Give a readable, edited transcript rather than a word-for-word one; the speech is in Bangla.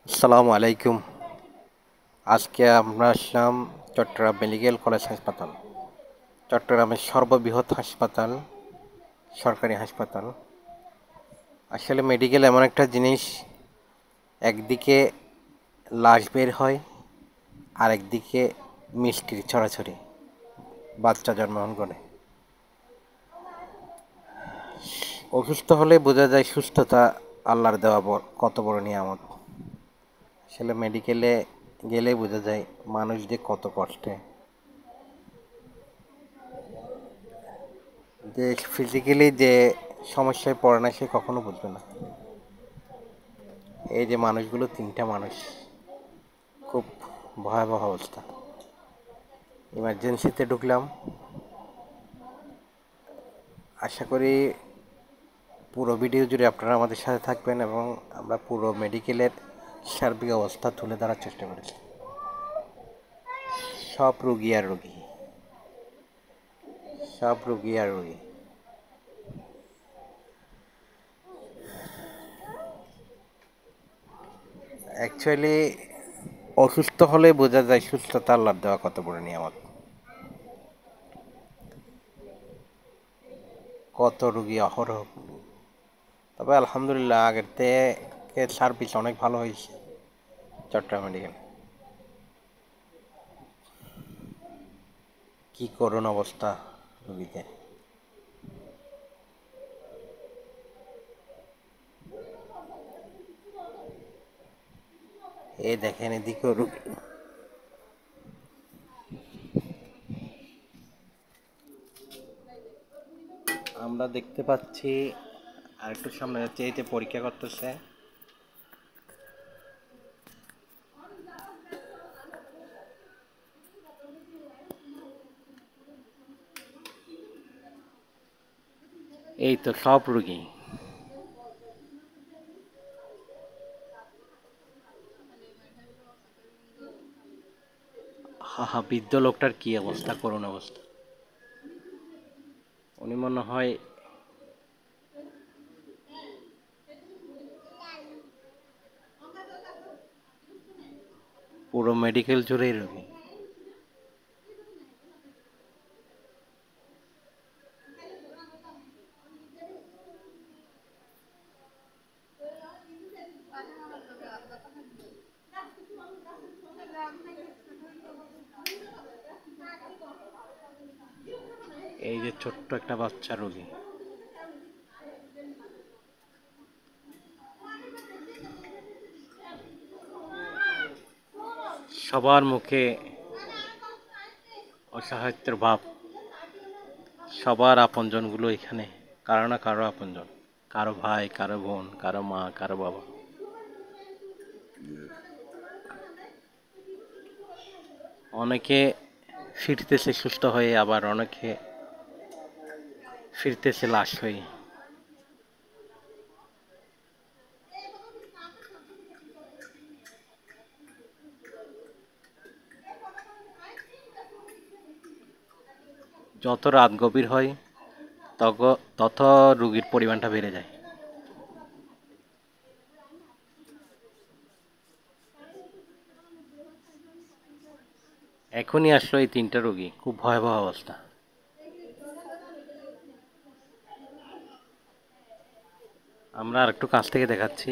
আসসালামু আলাইকুম। আজকে আমরা আসলাম চট্টগ্রাম মেডিকেল কলেজ হাসপাতাল। চট্টগ্রামের সর্ববৃহৎ হাসপাতাল, সরকারি হাসপাতাল। আসলে মেডিকেল এমন একটা জিনিস, একদিকে লাশ বের হয়, আরেকদিকে মিষ্টির ছড়াছড়ি, বাচ্চা জন্মগ্রহণ করে। অসুস্থ হলে বোঝা যায় সুস্থতা আল্লাহর দেওয়া কত বড় নিয়ামত। আসলে মেডিকেলে গেলে বোঝা যায় মানুষ যে কত কষ্টে, যে ফিজিক্যালি যে সমস্যায় পড়ে না সে কখনো বুঝবে না। এই যে মানুষগুলো, তিনটা মানুষ, খুব ভয়াবহ অবস্থা। ইমার্জেন্সিতে ঢুকলাম। আশা করি পুরো ভিডিও জুড়ে আপনারা আমাদের সাথে থাকবেন এবং আমরা পুরো মেডিকেলের সার্বিক অবস্থা তুলে ধরার চেষ্টা করেছি। সব রুগী আর রুগী, সব রুগী আর রুগী। অ্যাকচুয়ালি অসুস্থ হলে বোঝা যায় সুস্থতা আল্লাহর দেওয়া কত বড় নিয়ামত। কত রুগী, অহরহ। তবে আলহামদুলিল্লাহ আগের থেকে সার্ভিস অনেক ভালো হয়েছে চট্টগ্রাম মেডিকেল। কি করুণ অবস্থা রুগীদের। এই দেখেন এদিকেও রুগী। আমরা দেখতে পাচ্ছি আর একটু সামনে যাচ্ছে, এইতে পরীক্ষা করতেছে। এই তো সব রুগী। হা হা, বৃদ্ধ লোকটার কি অবস্থা, করুণ অবস্থা। উনি মনে হয় পুরো মেডিকেল জুড়েই রুগী। এই যে ছোট্ট একটা বাচ্চা রুগী। সবার মুখে অসহায়ত্বের ভাব। সবার আপনজনগুলো এখানে, কারো না কারো আপনজন, কারো ভাই, কারো বোন, কারো মা, কারো বাবা। অনেকে ফিরতেছে সুস্থ হয়ে, আবার অনেকে ফিরতেছে লাশ হয়ে। যত রাত গভীর হয় তত রুগীর পরিমাণটা বেড়ে যায়। এখনই আসলো এই তিনটা রোগী, খুব ভয়াবহ অবস্থা। আমরা আর একটু কাছ থেকে দেখাচ্ছি।